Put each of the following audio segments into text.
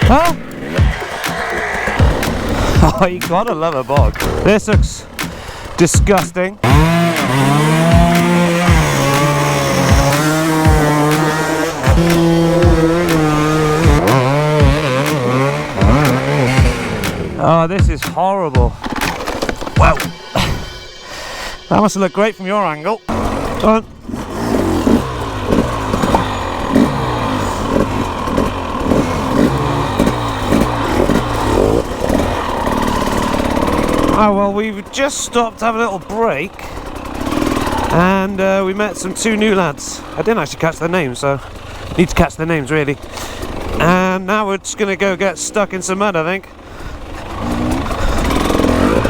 Huh? Oh, you gotta love a bog. This looks disgusting. Oh, this is horrible. Wow. That must look great from your angle. Go on. Oh, well, we've just stopped to have a little break, and we met two new lads. I didn't actually catch their names, so need to catch their names really. And now we're just gonna go get stuck in some mud, I think.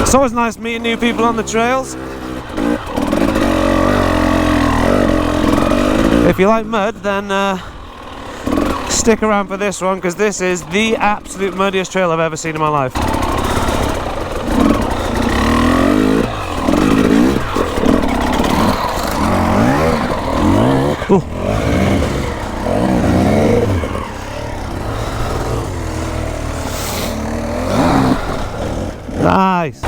It's always nice meeting new people on the trails. If you like mud, then stick around for this one, because this is the absolute muddiest trail I've ever seen in my life. Ooh. Nice.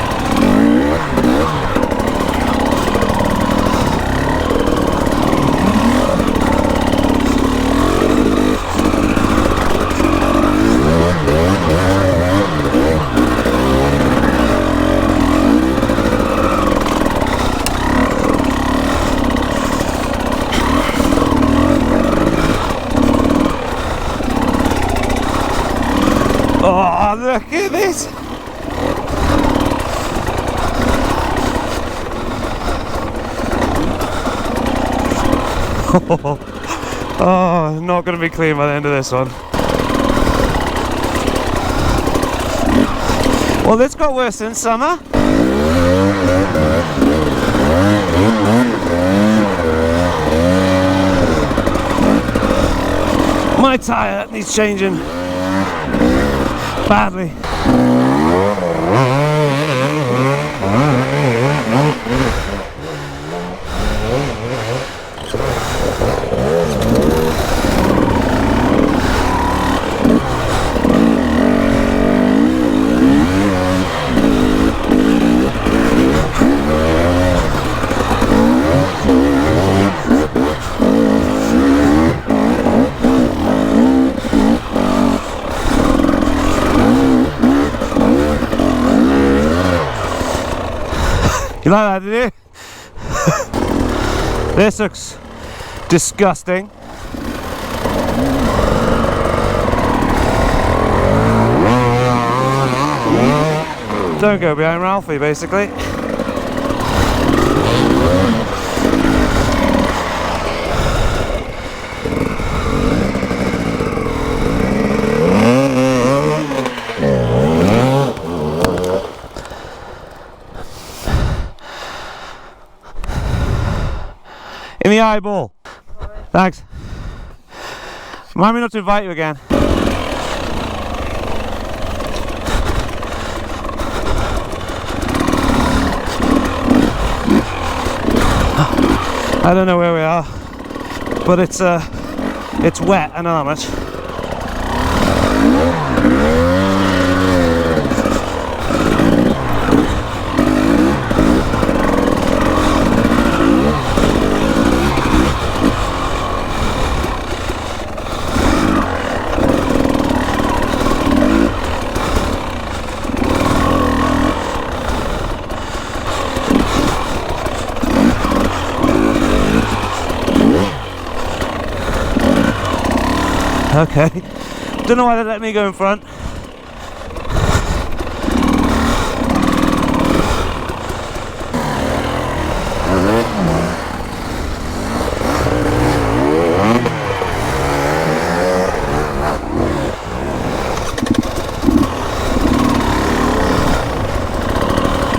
Oh, look at this! Oh, not going to be clean by the end of this one. Well, this got worse in summer. My tyre needs changing badly. You like that, did you? This looks disgusting. Don't go behind Ralphie, basically. In the eyeball. Thanks. Remind me not to invite you again. I don't know where we are, but it's wet, I know that much. Okay, don't know why they let me go in front.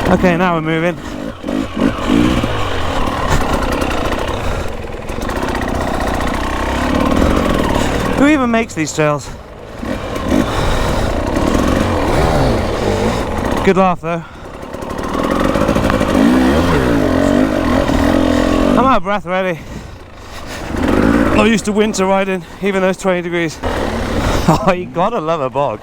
Okay, now we're moving. Who even makes these trails? Good laugh though. I'm out of breath already. Not used to winter riding, even though it's 20 degrees. Oh, you gotta love a bog.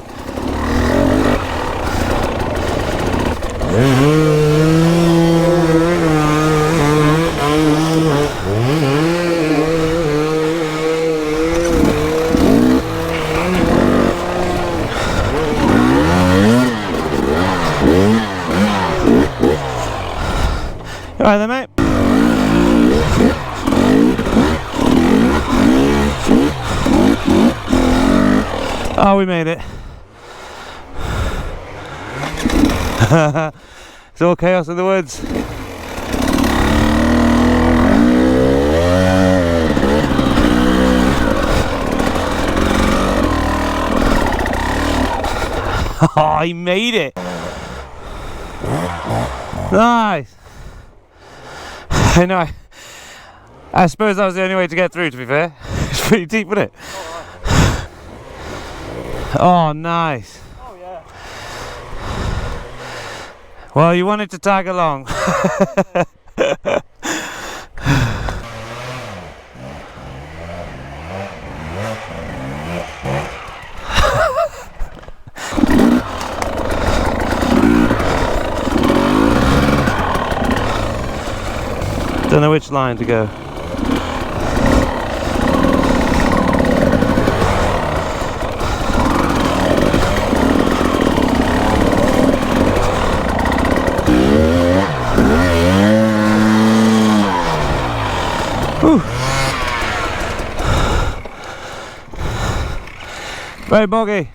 Alright then, mate. Oh, we made it. It's all chaos in the woods. Oh, he made it. Nice. I know. I suppose that was the only way to get through, to be fair. It's pretty deep, wasn't it? Oh, nice. Oh, yeah. Well, you wanted to tag along. Don't know which line to go. Whew. Very boggy.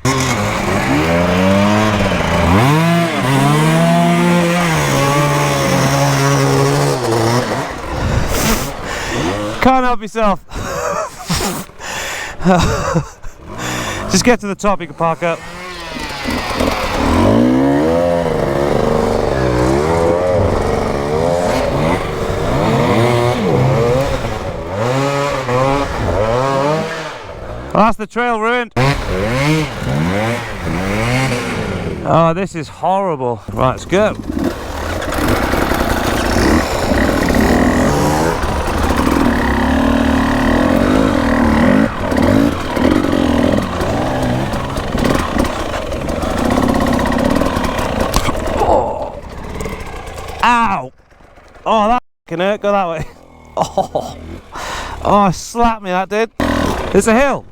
Can't help yourself. Just get to the top, you can park up. Well, that's the trail ruined. Oh, this is horrible. Right, let's go. Ow! Oh, that can hurt. Go that way. Oh, slapped me, that did. It's a hill.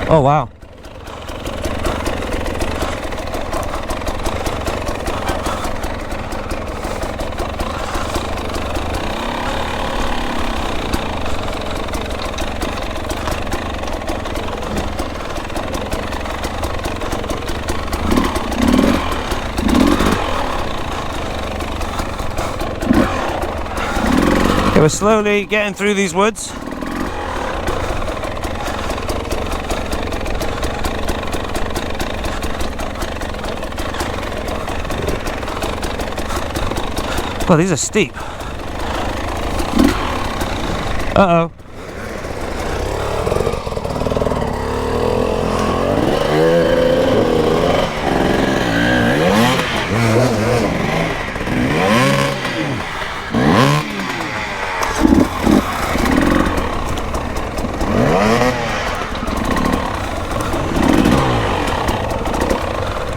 Oh, wow. Okay, we're slowly getting through these woods. Well, these are steep. Uh-oh.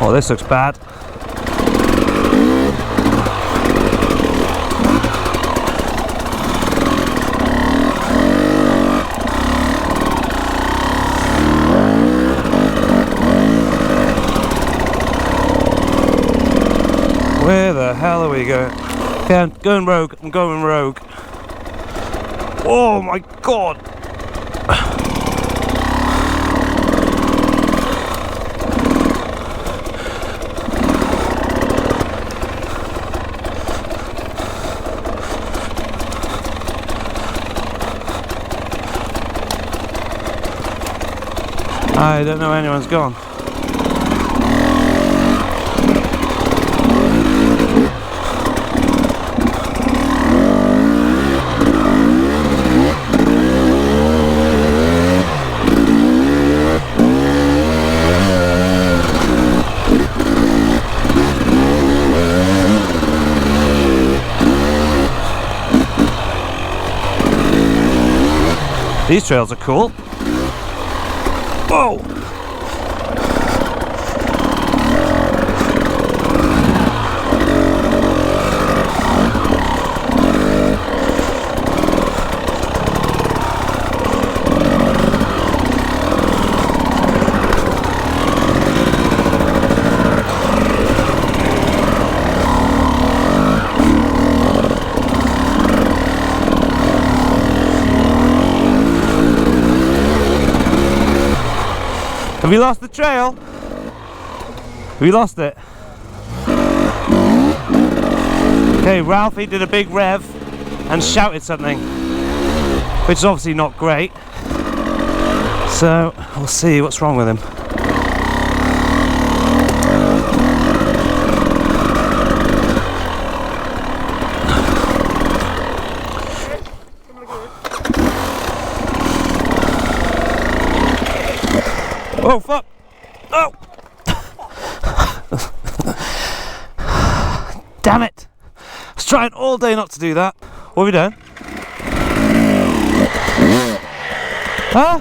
Oh, this looks bad. Where the hell are we going? Okay, I'm going rogue. I'm going rogue. Oh my god! I don't know where anyone's gone. These trails are cool. Whoa! Have you lost the trail? Have you lost it? Okay, Ralphie did a big rev and shouted something, which is obviously not great. So we'll see what's wrong with him. Oh fuck! Oh! Damn it! I was trying all day not to do that. What have we done? Huh?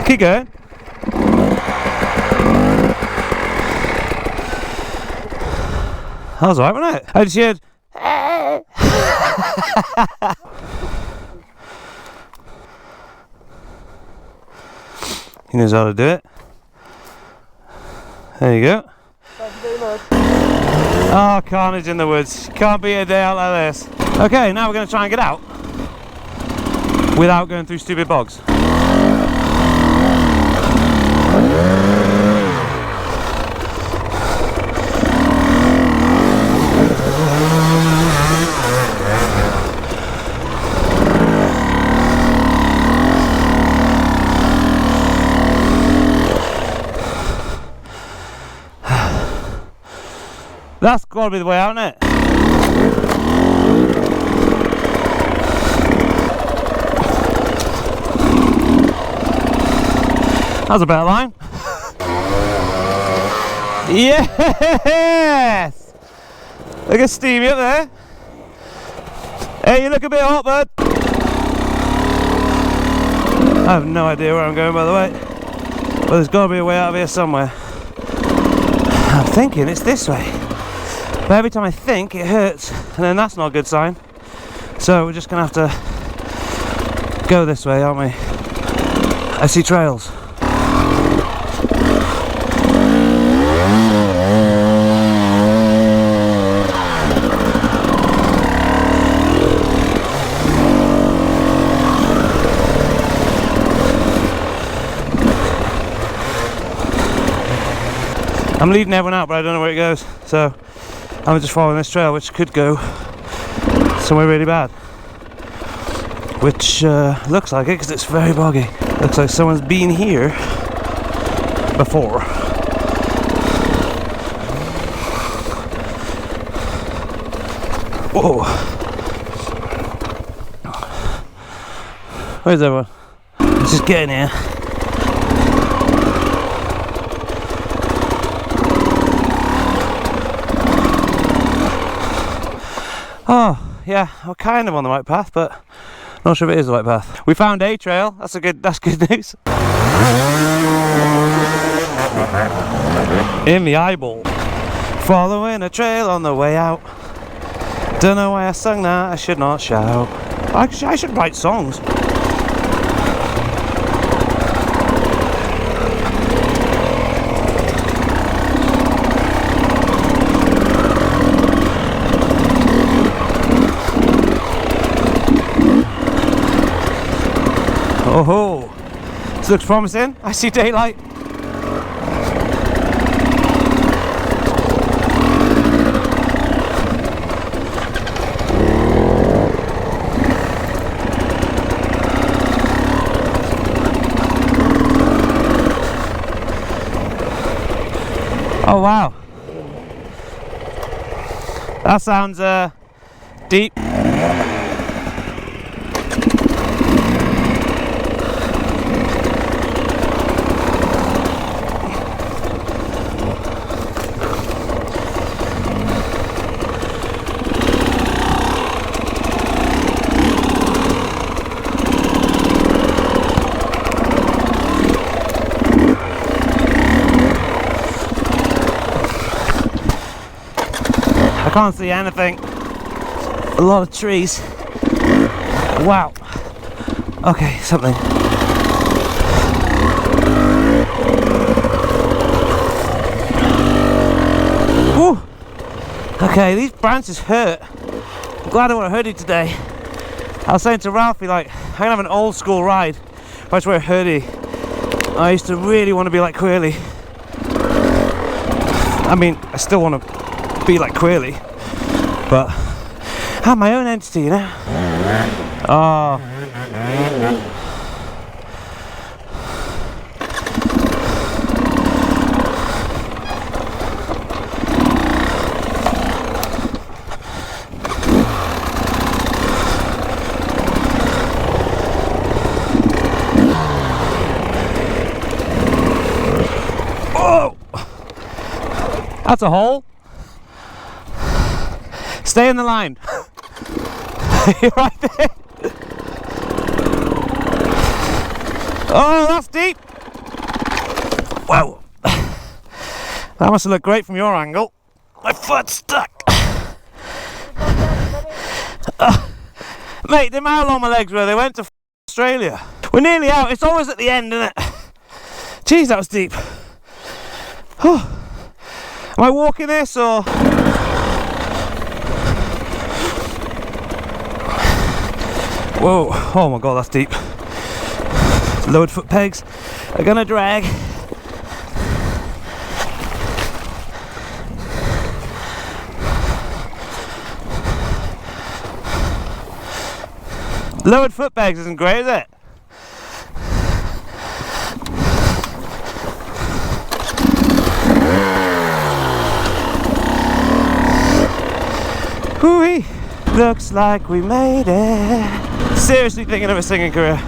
Keep going. That was alright, wasn't it? I just heard. He knows how to do it. There you go. Oh, carnage in the woods. Can't be a day out like this. Okay, now we're going to try and get out without going through stupid bogs. That's got to be the way out, isn't it? That's a better line. Yes! Look at Stevie up there. Hey, you look a bit hot, bud. I have no idea where I'm going, by the way. But there's got to be a way out of here somewhere. I'm thinking it's this way. But every time I think, it hurts, and then that's not a good sign. So we're just going to have to go this way, aren't we? I see trails. I'm leading everyone out, but I don't know where it goes. So I'm just following this trail, which could go somewhere really bad. Which looks like it, because it's very boggy. Looks like someone's been here before. Whoa! Where's everyone? Let's just get in here. Oh, yeah, we're kind of on the right path, but not sure if it is the right path. We found a trail. That's good news. In the eyeball. Following a trail on the way out. Don't know why I sung that. I should not shout. I should write songs. Oh, this looks promising. I see daylight. Oh wow, that sounds deep. can't see anything. A lot of trees. Wow. Okay, something. Woo. Okay, these branches hurt. I'm glad I wore a hoodie today. I was saying to Ralphie, like, I'm gonna have an old school ride if I just wear a hoodie. I used to really want to be like Quirly. I mean, I still want to be like Quirly, but I have my own entity, you know? Oh. That's a hole. Stay in the line. You're right there. Oh, that's deep. Wow. That must have looked great from your angle. My foot's stuck. Mate, the how long my legs were. They went to Australia. We're nearly out. It's always at the end, isn't it? Jeez, that was deep. Oh. Am I walking this or? Whoa, oh my god, that's deep. Lowered foot pegs are gonna drag. Lowered foot pegs isn't great, is it? Hooey! Looks like we made it. Seriously thinking of a singing career.